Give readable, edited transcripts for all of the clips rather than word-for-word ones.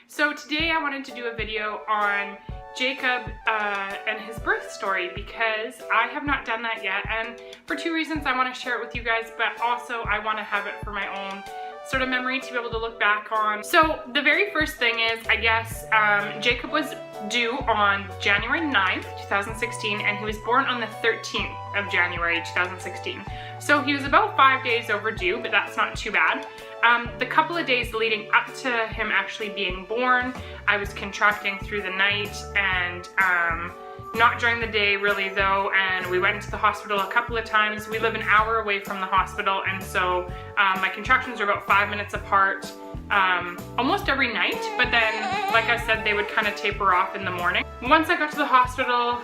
So today I wanted to do a video on Jacob and his birth story because I have not done that yet, and for two reasons. I want to share it with you guys, but also I want to have it for my own sort of memory to be able to look back on. So the very first thing is, I guess, Jacob was due on January 9th, 2016, and he was born on the 13th of January 2016. So he was about 5 days overdue, but that's not too bad. The couple of days leading up to him actually being born, I was contracting through the night and not during the day really though, and we went to the hospital a couple of times. We live an hour away from the hospital, and so my contractions are about 5 minutes apart almost every night, but then like I said, they would kind of taper off in the morning. Once I got to the hospital,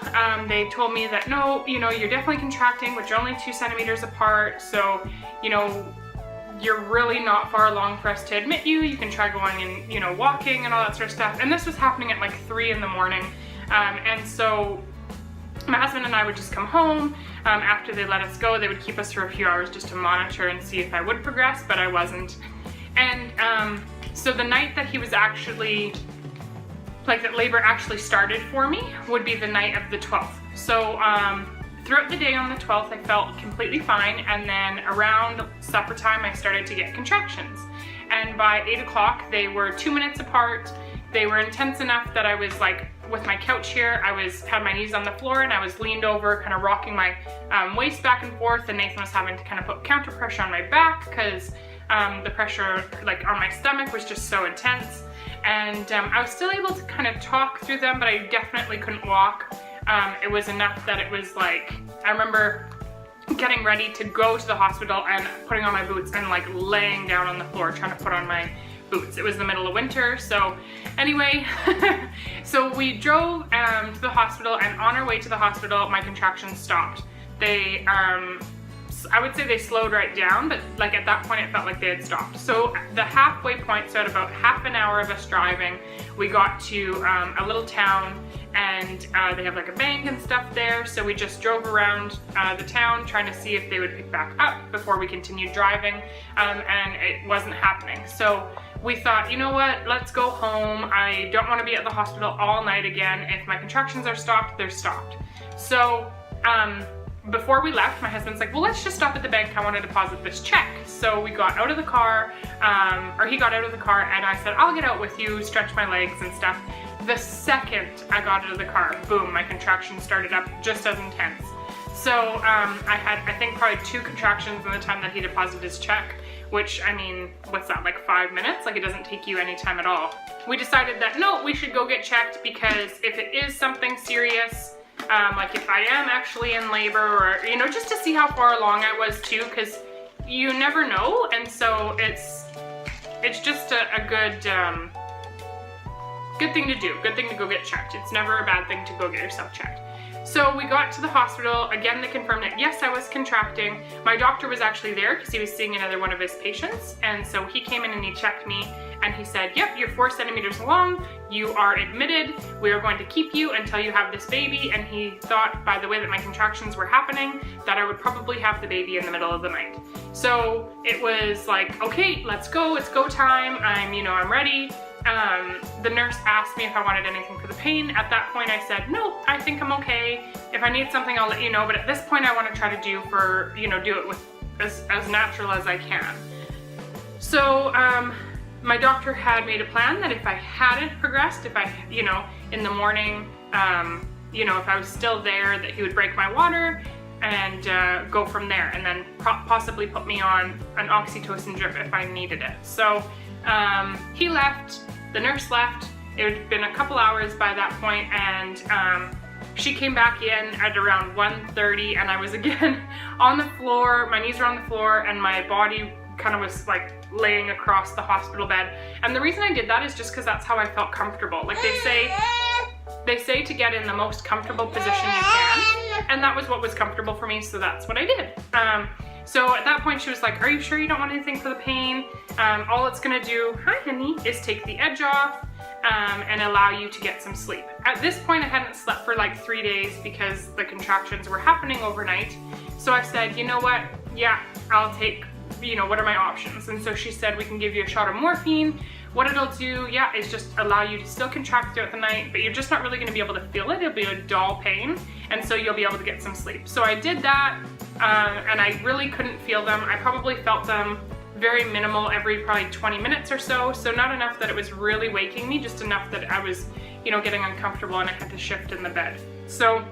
they told me that no, you're definitely contracting, but you're only 2 centimeters apart, so you're really not far along for us to admit you. You can try going and walking and all that sort of stuff. And this was happening at like 3 in the morning. And so my husband and I would just come home after they let us go. They would keep us for a few hours just to monitor and see if I would progress, but I wasn't. And so the night that he was actually, like that labor actually started for me, would be the night of the 12th. So throughout the day on the 12th, I felt completely fine, and then around supper time, I started to get contractions. And by 8 o'clock, they were 2 minutes apart. They were intense enough that I was like, with my couch here, I had my knees on the floor and I was leaned over, kind of rocking my waist back and forth, and Nathan was having to kind of put counter pressure on my back because the pressure like on my stomach was just so intense. And I was still able to kind of talk through them, but I definitely couldn't walk. It was enough that it was like, I remember getting ready to go to the hospital and putting on my boots and like laying down on the floor trying to put on my boots. It was the middle of winter, so anyway, so we drove to the hospital, and on our way to the hospital, my contractions stopped. They, I would say they slowed right down, but like at that point it felt like they had stopped. So the halfway point, so at about half an hour of us driving, we got to a little town, and they have like a bank and stuff there, so we just drove around the town trying to see if they would pick back up before we continued driving, and it wasn't happening. So we thought, you know what, let's go home. I don't want to be at the hospital all night again. If my contractions are stopped, they're stopped. So before we left, my husband's like, well, let's just stop at the bank. I want to deposit this check. So we got out of the car, or he got out of the car, and I said, I'll get out with you, stretch my legs and stuff. The second I got out of the car, boom, my contractions started up just as intense. So I had, I think, probably 2 contractions in the time that he deposited his check, which, I mean, what's that, like 5 minutes? Like, it doesn't take you any time at all. We decided that, no, we should go get checked, because if it is something serious, like if I am actually in labor, or, just to see how far along I was too, because you never know, and so it's just a good, good thing to do, good thing to go get checked. It's never a bad thing to go get yourself checked. So we got to the hospital. Again, they confirmed that yes, I was contracting. My doctor was actually there because he was seeing another one of his patients, and so he came in and he checked me, and he said, yep, you're 4 centimeters long, you are admitted, we are going to keep you until you have this baby. And he thought, by the way that my contractions were happening, that I would probably have the baby in the middle of the night. So it was like, okay, let's go, it's go time, I'm ready. The nurse asked me if I wanted anything for the pain. At that point I said, no, I think I'm okay. If I need something, I'll let you know, but at this point I want to try to do it with as natural as I can. So my doctor had made a plan that if I hadn't progressed, if I, in the morning, if I was still there, that he would break my water and go from there, and then possibly put me on an oxytocin drip if I needed it. So he left, the nurse left. It had been a couple hours by that point, and she came back in at around 1:30, and I was again on the floor, my knees were on the floor, and my body kind of was like laying across the hospital bed. And the reason I did that is just because that's how I felt comfortable. Like they say to get in the most comfortable position you can, and that was what was comfortable for me, so that's what I did. So at that point she was like, are you sure you don't want anything for the pain? All it's gonna do, hi honey, is take the edge off and allow you to get some sleep. At this point I hadn't slept for like 3 days because the contractions were happening overnight. So I said, you know what, yeah, I'll take you know, what are my options? And so she said, we can give you a shot of morphine. What it'll do, yeah, is just allow you to still contract throughout the night, but you're just not really going to be able to feel it. It'll be a dull pain, and so you'll be able to get some sleep. So I did that, and I really couldn't feel them. I probably felt them very minimal every probably 20 minutes or so, so not enough that it was really waking me, just enough that I was, you know, getting uncomfortable and I had to shift in the bed. So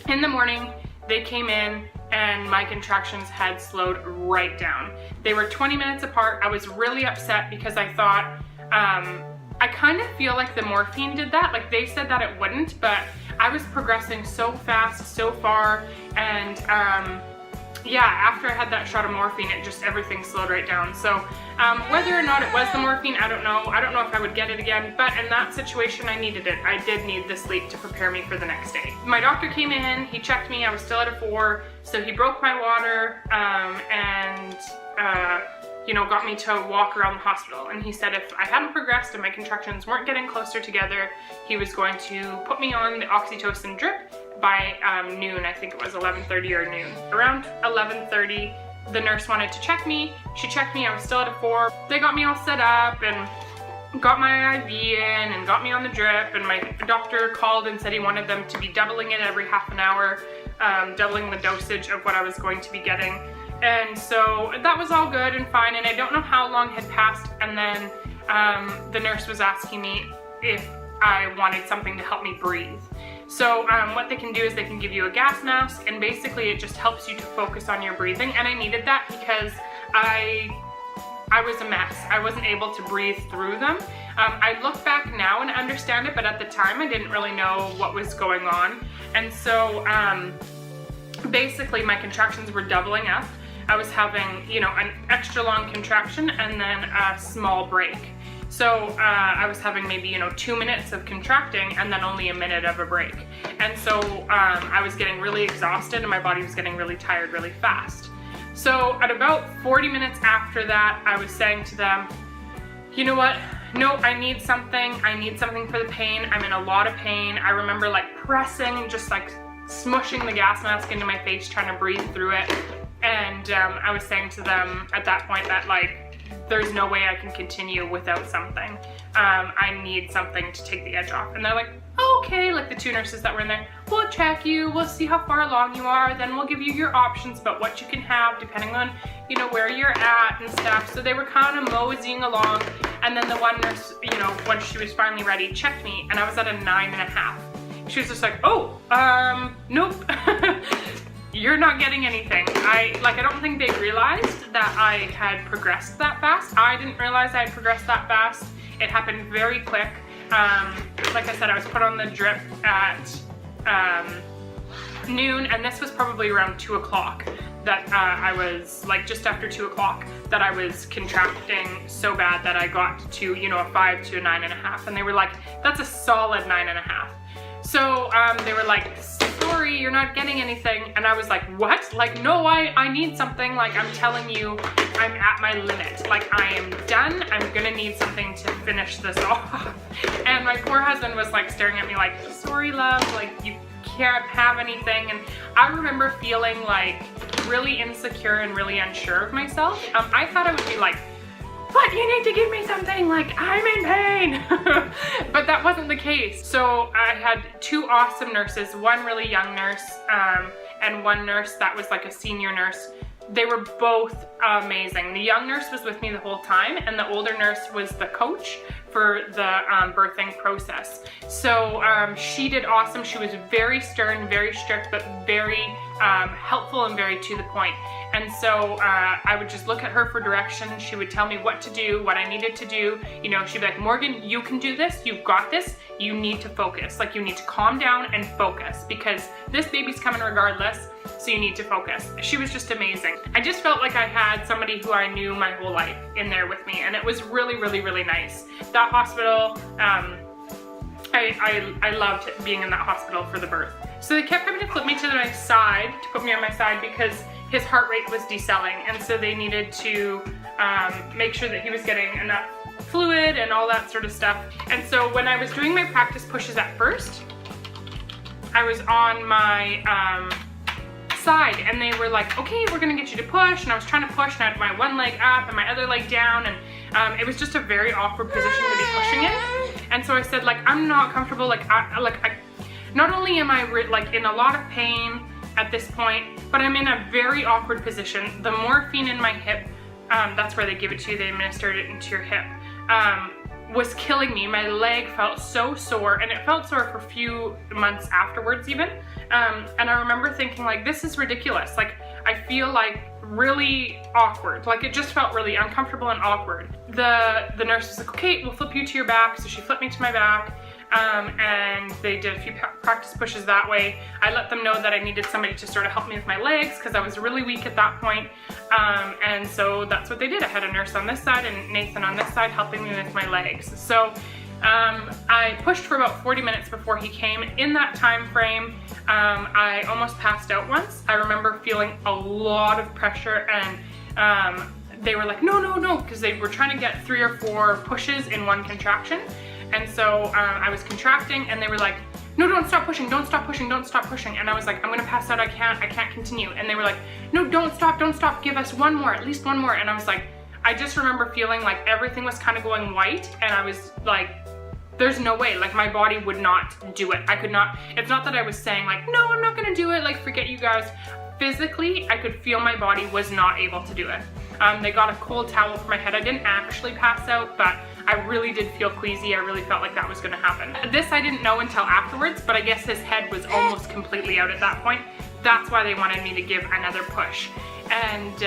in the morning, they came in and my contractions had slowed right down. They were 20 minutes apart. I was really upset because I thought, I kind of feel like the morphine did that. Like they said that it wouldn't, but I was progressing so fast, so far, and yeah, after I had that shot of morphine, it just, everything slowed right down. So whether or not it was the morphine, I don't know. I don't know if I would get it again, but in that situation, I needed it. I did need the sleep to prepare me for the next day. My doctor came in, he checked me, I was still at a 4, so he broke my water and you know, got me to walk around the hospital. And he said if I hadn't progressed and my contractions weren't getting closer together, he was going to put me on the oxytocin drip by noon. I think it was 11:30 or noon. Around 11:30, the nurse wanted to check me. She checked me, I was still at a 4. They got me all set up and got my IV in and got me on the drip, and my doctor called and said he wanted them to be doubling it every half an hour, doubling the dosage of what I was going to be getting. And so that was all good and fine, and I don't know how long had passed, and then the nurse was asking me if I wanted something to help me breathe. So what they can do is they can give you a gas mask, and basically it just helps you to focus on your breathing, and I needed that because I was a mess. I wasn't able to breathe through them. I look back now and understand it, but at the time I didn't really know what was going on. And so basically my contractions were doubling up. I was having, you know, an extra long contraction and then a small break. So I was having maybe, you know, 2 minutes of contracting and then only a minute of a break. And so I was getting really exhausted and my body was getting really tired really fast. So at about 40 minutes after that, I was saying to them, you know what? No, I need something. I need something for the pain. I'm in a lot of pain. I remember like pressing, just like smushing the gas mask into my face, trying to breathe through it. And I was saying to them at that point that like, there's no way I can continue without something. I need something to take the edge off. And they're like, oh, okay, like the 2 nurses that were in there, we'll check you, we'll see how far along you are, then we'll give you your options about what you can have depending on, you know, where you're at and stuff. So they were kind of moseying along, and then the one nurse, you know, once she was finally ready, checked me, and I was at a 9.5. She was just like, oh, nope. You're not getting anything. I don't think they realized that I had progressed that fast. I didn't realize I had progressed that fast. It happened very quick. Like I said, I was put on the drip at noon, and this was probably around 2 o'clock that I was, like just after 2 o'clock, that I was contracting so bad that I got to, you know, a 5 to a 9.5. And they were like, that's a solid 9.5. So they were like, sorry, you're not getting anything. And I was like, what? Like, no, I need something. Like, I'm telling you, I'm at my limit. Like, I am done. I'm gonna need something to finish this off. And my poor husband was like staring at me like, sorry, love, like you can't have anything. And I remember feeling like really insecure and really unsure of myself. I thought I would be like, what, you need to give me something, like I'm in pain. But that wasn't the case. So I had 2 awesome nurses, one really young nurse and one nurse that was like a senior nurse. They were both amazing. The young nurse was with me the whole time, and the older nurse was the coach for the birthing process. So she did awesome. She was very stern, very strict, but very helpful and very to the point. And so I would just look at her for direction. She would tell me what to do, what I needed to do. You know, she'd be like, Morgan, you can do this. You've got this. You need to focus. Like, you need to calm down and focus because this baby's coming regardless. So you need to focus. She was just amazing. I just felt like I had somebody who I knew my whole life in there with me, and it was really, really, really nice. That hospital, I loved being in that hospital for the birth. So they kept having to flip me to my side, to put me on my side, because his heart rate was decelling, and so they needed to make sure that he was getting enough fluid and all that sort of stuff. And so when I was doing my practice pushes at first, I was on my side, and they were like, okay, we're gonna get you to push, and I was trying to push, and I had my one leg up and my other leg down, and it was just a very awkward position to be pushing in. And so I said, like, I'm not comfortable, like I not only am I like in a lot of pain at this point, but I'm in a very awkward position. The morphine in my hip, that's where they give it to you, they administered it into your hip, was killing me. My leg felt so sore, and it felt sore for a few months afterwards even. And I remember thinking, like, this is ridiculous. Like, I feel like really awkward. Like, it just felt really uncomfortable and awkward. The nurse was like, okay, we'll flip you to your back. So she flipped me to my back. And they did a few practice pushes that way. I let them know that I needed somebody to sort of help me with my legs because I was really weak at that point. And so that's what they did. I had a nurse on this side and Nathan on this side helping me with my legs. So I pushed for about 40 minutes before he came. In that time frame, I almost passed out once. I remember feeling a lot of pressure, and they were like, no, no, no, because they were trying to get 3 or 4 pushes in one contraction. And so I was contracting, and they were like, no, don't stop pushing, don't stop pushing, don't stop pushing. And I was like, I'm gonna pass out, I can't continue. And they were like, no, don't stop, give us one more, at least one more. And I was like, I just remember feeling like everything was kind of going white, and I was like, there's no way, like my body would not do it. I could not, it's not that I was saying like, no, I'm not gonna do it, like forget you guys. Physically, I could feel my body was not able to do it. They got a cold towel for my head. I didn't actually pass out, but I really did feel queasy. I really felt like that was gonna happen. This I didn't know until afterwards, but I guess his head was almost completely out at that point. That's why they wanted me to give another push. And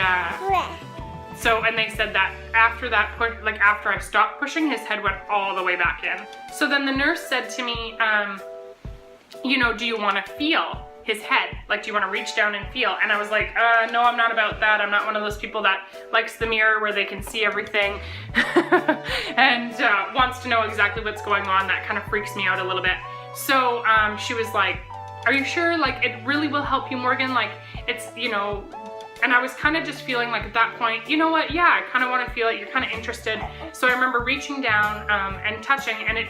and they said that after that push, like after I stopped pushing, his head went all the way back in. So then the nurse said to me, you know, do you wanna feel his head? Like, do you want to reach down and feel? And I was like, no, I'm not about that. I'm not one of those people that likes the mirror where they can see everything and wants to know exactly what's going on. That kind of freaks me out a little bit. So she was like, are you sure? Like, it really will help you, Morgan? Like, it's, you know, and I was kind of just feeling like at that point, you know what? Yeah, I kind of want to feel it. You're kind of interested. So I remember reaching down and touching, and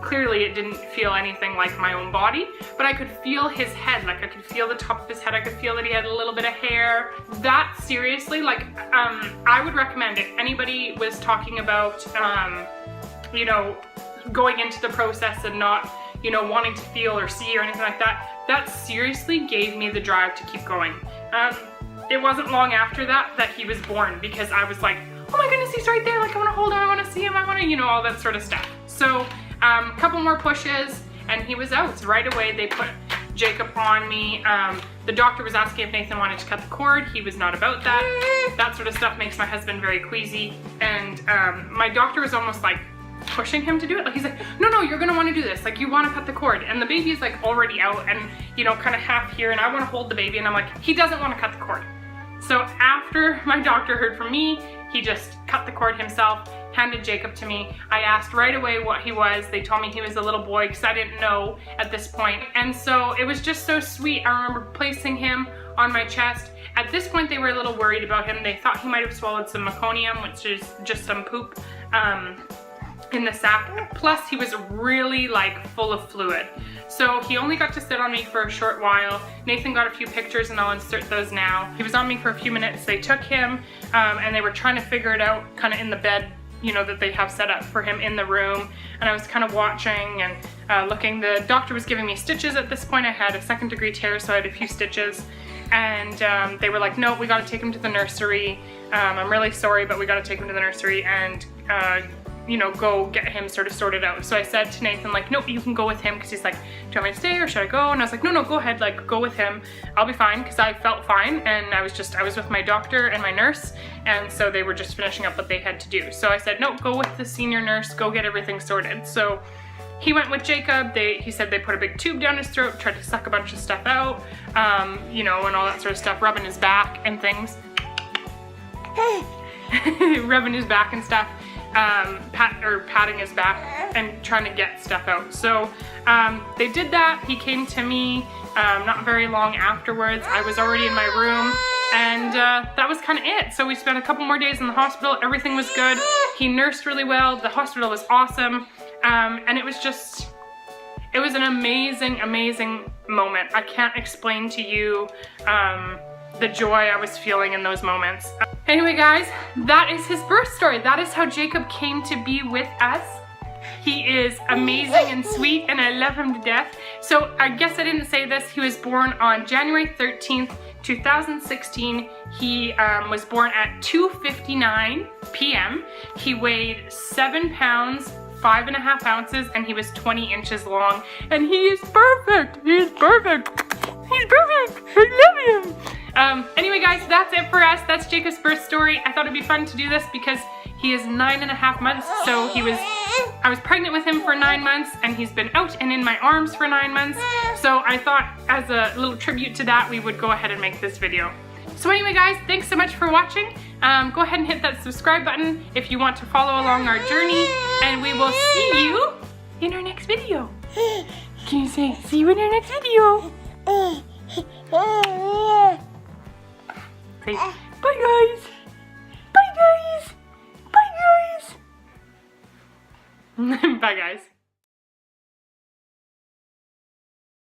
clearly it didn't feel anything like my own body, but I could feel his head. Like, I could feel the top of his head. I could feel that he had a little bit of hair. That seriously, like, I would recommend if anybody was talking about, you know, going into the process and not, you know, wanting to feel or see or anything like that, that seriously gave me the drive to keep going. It wasn't long after that he was born, because I was like, oh my goodness, he's right there. Like, I want to hold him. I want to see him. I want to, you know, all that sort of stuff. So a couple more pushes and he was out. So right away they put Jacob on me. The doctor was asking if Nathan wanted to cut the cord. He was not about that. That sort of stuff makes my husband very queasy. And my doctor was almost like pushing him to do it. Like, he's like, no, no, you're gonna want to do this. Like, you want to cut the cord. And the baby is like already out and, you know, kind of half here, and I want to hold the baby, and I'm like, he doesn't want to cut the cord. So after my doctor heard from me, he just cut the cord himself, handed Jacob to me. I asked right away what he was. They told me he was a little boy because I didn't know at this point. And so it was just so sweet. I remember placing him on my chest. At this point, they were a little worried about him. They thought he might have swallowed some meconium, which is just some poop in the sac. Plus, he was really like full of fluid. So he only got to sit on me for a short while. Nathan got a few pictures and I'll insert those now. He was on me for a few minutes. They took him and they were trying to figure it out kind of in the bed, you know, that they have set up for him in the room. And I was kind of watching and looking. The doctor was giving me stitches at this point. I had a 2nd-degree tear, so I had a few stitches. And they were like, no, we got to take him to the nursery. I'm really sorry, but we got to take him to the nursery and you know, go get him sort of sorted out. So I said to Nathan, like, nope, you can go with him, because he's like, do you want me to stay or should I go? And I was like, no, no, go ahead, like, go with him. I'll be fine, because I felt fine, and I was with my doctor and my nurse, and so they were just finishing up what they had to do. So I said, no, go with the senior nurse, go get everything sorted. So he went with Jacob. He said they put a big tube down his throat, tried to suck a bunch of stuff out, you know, and all that sort of stuff, rubbing his back and things. Rubbing his back and stuff. Patting his back and trying to get stuff out. So they did that. He came to me not very long afterwards. I was already in my room, and that was kind of it. So we spent a couple more days in the hospital. Everything was good. He nursed really well. The hospital was awesome. And it It was an amazing, amazing moment. I can't explain to you the joy I was feeling in those moments. Anyway guys, that is his birth story. That is how Jacob came to be with us. He is amazing and sweet, and I love him to death. So I guess I didn't say this. He was born on January 13th, 2016. He was born at 2:59 p.m. He weighed 7 pounds, 5.5 ounces, and he was 20 inches long. And he is perfect. He is perfect. He's perfect. I love him. Anyway guys, that's it for us. That's Jacob's birth story. I thought it'd be fun to do this because he is 9.5 months, so I was pregnant with him for 9 months, and he's been out and in my arms for 9 months. So I thought as a little tribute to that, we would go ahead and make this video. So anyway guys, thanks so much for watching. Go ahead and hit that subscribe button if you want to follow along our journey, and we will see you in our next video. Can you say, see you in our next video? Say, bye guys. Bye guys. Bye guys. Bye guys.